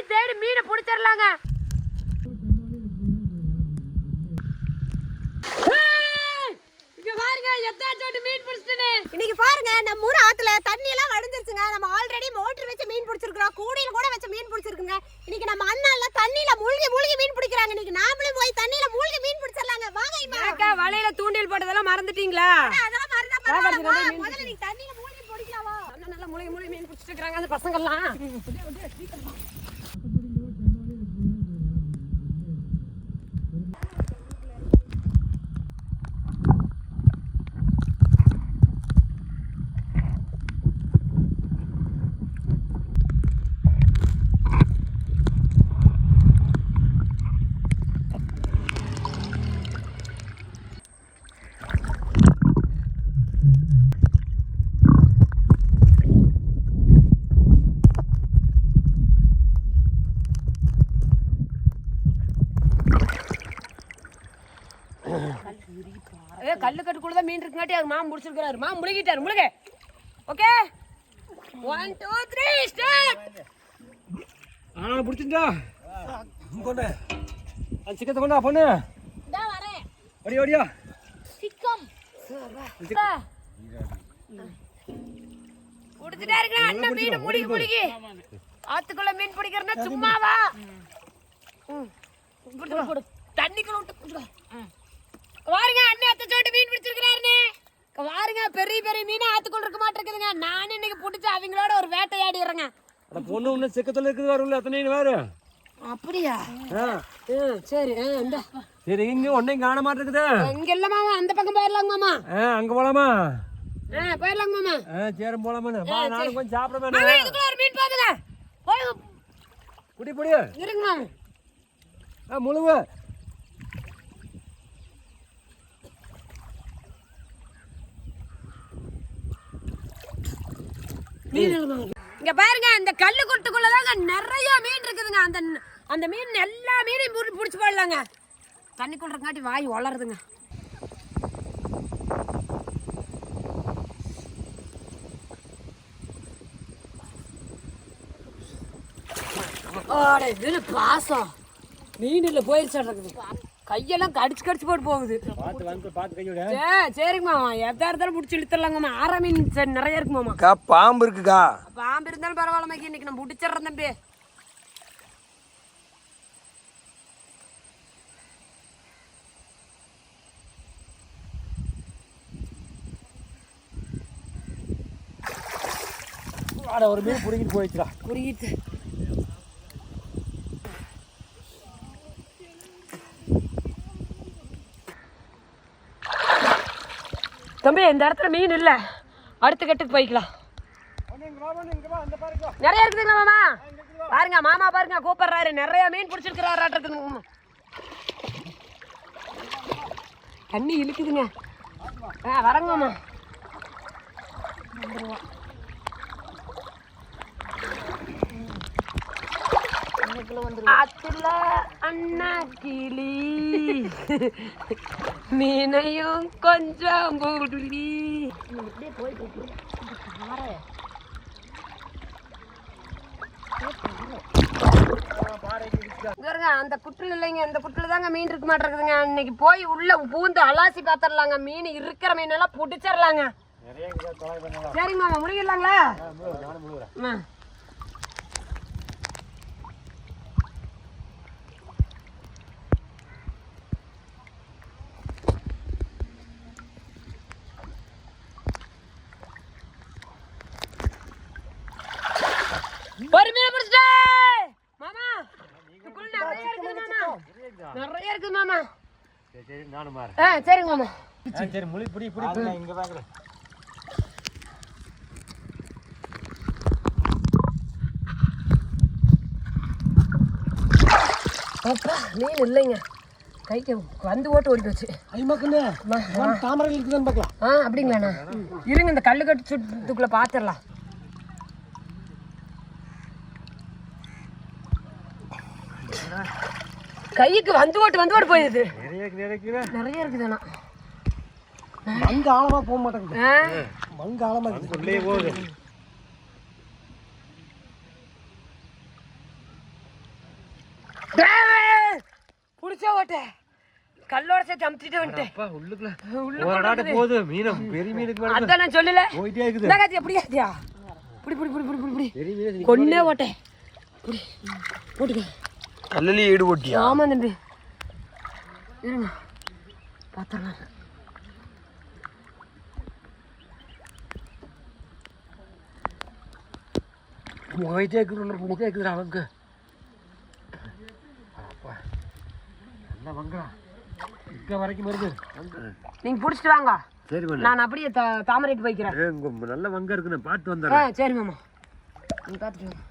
போய் தேடி மீனை பிடிச்சிடலாங்க. இன்னைக்கு பாருங்க நம்ம ஊர் ஆத்துல தண்ணி எல்லாம் வடிஞ்சிருச்சுங்க. நம்ம ஆல்ரெடி மோட்டர் வச்சு மீன் பிடிச்சிருக்கோம், கூடையில கூட வச்சு மீன் பிடிச்சிருக்குங்க. இன்னைக்கு நம்ம அண்ணால தண்ணியில மூழ்கி மீன் பிடிக்கிறாங்க. இன்னைக்கு நாமளும் போய் தண்ணியில மூழ்கி மீன் பிடிச்சிடலாங்க. வாங்க இம்மா. வலையில தூண்டில் போட்டதெல்லாம் மறந்துட்டீங்களா? அதெல்லாம் மறந்தா பரவாயில்ல. முதல்ல நீ தண்ணியில மூழ்கி பிடிக்கலாமா? நல்லா மூழ்கி மீன் பிடிச்சிட்டு இருக்காங்க அந்த பசங்க எல்லாம். கல்லு கட்டுக்குள்ளதான் மீன் இருக்குங்காட்டி அது மாம் முடிச்சிருக்கிறாரு. மாம் முழுகிட்டாரு. முழுக. Okay 1 2 3 start. பிடிச்சிட்டா கொண்டு அந்த சிக்கத்தை கொண்டா பொண்ணு. இதா வரேன். ஓடியா சிக்கம் குடிச்சிட்டாருங்க அண்ணன் மீன் முழுகி. ஆத்துக்குள்ள மீன் பிடிக்கிறனா சும்மாவா? தண்ணிக்குள்ள விட்டு குடிச்சுக்கோ. வாருங்க அண்ணன் அத்தை சோட்டு மீன் பிடிச்சிருக்கிறாருன்னு. வாருங்க பெரிய மீன் ஆத்துக்குள்ள இருக்க மாட்டிருக்குதுங்க. நானும் இன்னைக்கு பிடிச்சி அவங்களோட ஒரு வேட்டையாடிடுறேங்க. பொண்ணு ஒண்ணு சிக்கத்துல இருக்குது வரும்ல அத்தனை வேறு. அப்படியா? சரி இந்த சரி இங்க ஒன்னையும் காண மாட்டேங்குது. இங்க இல்ல மாமா, அந்த பக்கம் போயிடலாங்க மாமா. அங்க போலாமா? போயிடலாங்க மாமா. சரி போலாமா? நானும் கொஞ்சம் சாப்பிட வேணும். இதுக்குள்ள ஒரு மீன் பாத்துங்க. போய் புடி இருங்க மாமா. முழுவ இங்க பாருங்க, இந்த கல்லு குட்டுக்குள்ளதாங்க நிறைய மீன் இருக்குதுங்க. அந்த மீன் எல்லா மீனையும் பிடிச்சி போடலாங்க. தண்ணிக்குள்ள இருக்காட்டி வாய் வளருதுங்க. இதுல பாசம் மீன்ல போயிருச்சு. கையெல்லாம் கடிச்சு போட்டு போகுது. சரிங்க மாமா, எதா இருந்தாலும் பிடிச்சி இழுத்துடலாங்கம்மா. ஆறா மீன் நிறைய இருக்கு மாமா. பாம்பு இருக்குக்கா. பாம்பு இருந்தாலும் பரவாயில்ல, இன்னைக்கு நம்ம பிடிச்சிடுறோம் தம்பி. ஒரு மீன் புடிங்கிட்டு போயிடுச்சுடா. புரியுது. தம்பி இந்த இடத்துல மீன் இல்லை, அடுத்த கட்டுக்கு போய்க்கலாம். நிறைய இருக்குதுங்களா மாமா? பாருங்க மாமா பாருங்க கூப்பிடுறாரு. நிறைய மீன் பிடிச்சிருக்கிறாரு. தண்ணி இழுக்குதுங்க. வரங்க மாமா. ஆத்துல அண்ணா கிளி மீனையும் கொஞ்சம் புள்ளி. அந்த குட்டில் இல்லைங்க, இந்த குட்டில தாங்க மீன் இருக்க மாட்டேங்குதுங்க. இன்னைக்கு போய் உள்ள பூந்து அலாசி பாத்திரலாங்க. மீன் இருக்கிற மீன் எல்லாம் பிடிச்சிடலாங்க. சரிங்க மாமா, முடிக்கலாங்களா? ஒரு மீன் பிடிச்சிட்டே மாமா. நிறைய இருக்குது மாமா, நிறைய இருக்குது மாமா. சரி நானும் மாறேன். சரிங்க மாமா. சரி முழி புடி இங்க வாங்குறேன். அப்பா மீன் இல்லைங்க. கைக்கு வந்து ஓட்டு ஓடி போச்சு. தாமரை இருக்குதான்னு பார்க்கலாம். அப்படிங்களாண்ணா? இருங்க இந்த கல்லு கட்டு சுட்டுக்குள்ள பாத்திரலாம். கைக்கு வந்து ஓட்டு போயிடுது. நிறைய இருக்குதுண்ணா. மங்க ஆழமா போக மாட்டேங்குது. மங்க ஆழமா உள்ளே போகுது. புடிச்ச ஓட்டை கல்லோட சேர்த்து அமுத்திட்டு வந்துட்டேன். அப்பா உள்ளுக்குள்ள ஒரு நாட்டு போகுது மீன் பெரிய மீனுக்கு மேல அதான் நான் சொல்லல. போயிட்டே இருக்குது. இந்த காத்தி அப்படியே ஆத்தியா புடி புடி புடி புடி புடி புடி பெரிய மீன் கொன்னே ஓட்டை புடி போட்டுக்க. கல்லலி ஈடு போட்டியா? ஆமா தம்பி இருங்க பாத்துறலாம். போயிட்டே இருக்குது போயிட்டே இருக்குதுடா அவங்க. அப்பா நல்ல வங்கா இங்க வரைக்கும் வருது. நீங்க புடிச்சிட்டு வாங்க. சரி பண்ணு. நான் அப்படியே தாமரைட்டு போய்க்கிறேன். நல்ல வங்கா இருக்கு நான் பார்த்து வந்துடுறேன். சரி மாமா நீ பார்த்துட்டு வாங்க.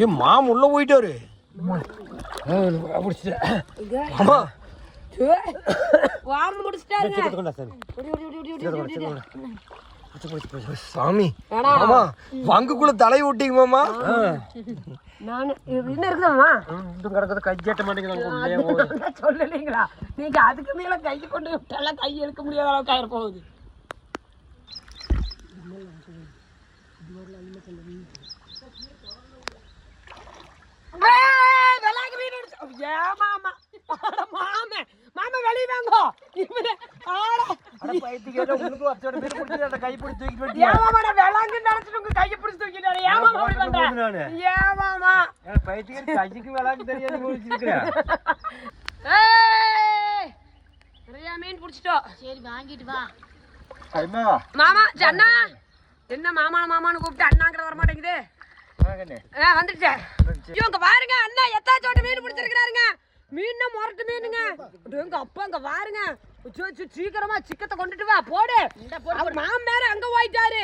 ஏன் மாம் உள்ள போயிட்டாரு. சாமி மாமா வங்குக்குள்ள தலை விட்டீங்க மாமா. கைச்சேட்ட மாட்டேங்கிறாங்க சொல்லலீங்களா நீங்க அதுக்கு மேல கை கொண்டு விட்டால கை எடுக்க முடியாத அளவுக்கு ஆயிர போகுது. மீன் புடிச்சிட்டோம். சரி வாங்கிட்டு வா மாமா. அண்ணா என்ன மாமா மாமான்னு கூப்பிட்டு அண்ணாங்கிற வர மாட்டேங்குது. வந்துட்டேன். இவங்க பாருங்க அண்ணா எத்தாச்சோட்ட மீன் பிடிச்சிருக்கிறாருங்க. மீன் முரட்டு மீனுங்க. எங்க அப்பா அங்க பாருங்க சீக்கிரமா சிக்கத்தை கொண்டுட்டு வா போடு. அவர் மாமன் வேற அங்க போயிட்டாரு.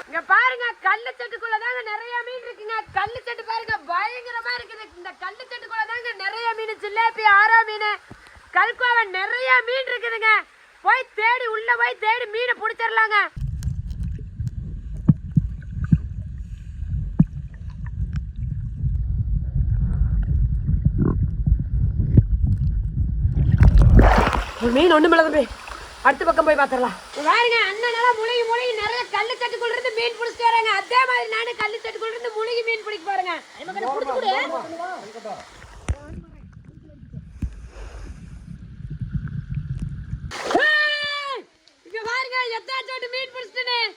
இங்க பாருங்க கல்லு செட்டுக்குள்ளதாங்க நிறைய மீன் இருக்குங்க. கல்லு செட்டு பாருங்க பயங்கரமா இருக்குது. இந்த கல்லு செட்டுக்குள்ளதாங்க நிறைய மீன் சிலேபி ஆரா மீன் கல்கோவா நிறைய மீன் இருக்குதுங்க. போய் தேடி உள்ள போய் தேடி மீனை பிடிச்சிடலாங்க. மீன் ஒண்ணு மேல தம்பி அடுத்த பக்கம் போய் பாத்துடலாம். பாருங்க அண்ணனால முழுகி முழுகி நிறைய கல்லு சட்டுக்குள்ள இருந்து மீன் பிடிச்சிட்டு வராங்க. அதே மாதிரி நானும் கல்லு சட்டுக்குள்ள இருந்து முழுகி மீன் பிடிக்க பாருங்க. இங்க பாருங்க எத்தாச்சோட்டு மீன் பிடிச்சிட்டேன்னு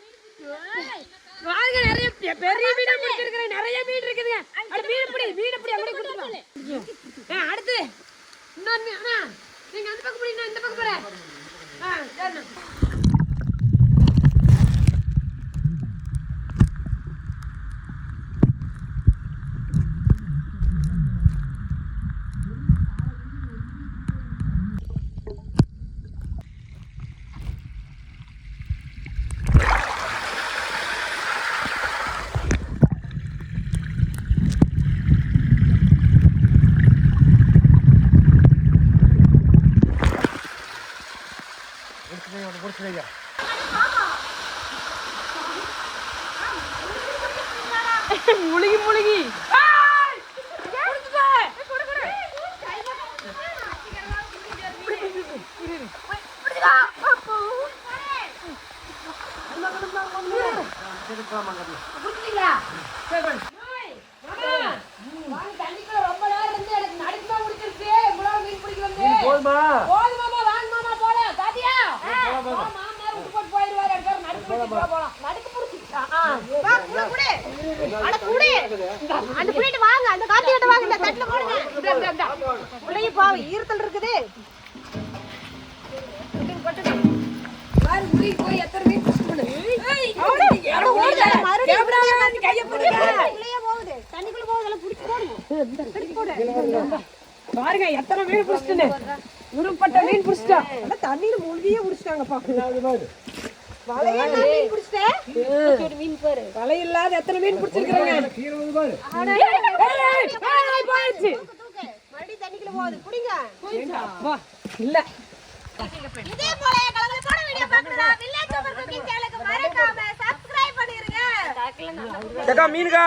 பாருங்க. நிறைய பெரிய மீனா பிடிச்சிருக்கிறேன். நிறைய மீன் இருக்குதுங்க. மீன் பிடி அப்படியே கொடுத்துருவாங்க. அடுத்து இன்னொரு மீன். நீங்க அந்த பக்கம் போறீங்க இந்த பக்கம் போறேன். சரி முழுகி முழுகி ஈரத்தல் இருக்குது. பாருங்க எத்தனை மீன் பிடிச்சிட்டு உருப்பட்ட மீன் பிடிச்சிட்டா. தண்ணியில மூழ்கியே பிடிச்சிட்டாங்கப்பா. வலை இல்லாத எத்தனை மீன் பிடிச்சிருக்காங்க. இல்ல இதே போல கலகலப்பான வீடியோ பார்க்கணும்னா வில்லேஜ் சூப்பர் குக்கிங் சேனல் ஏக்கா மீனுக்கா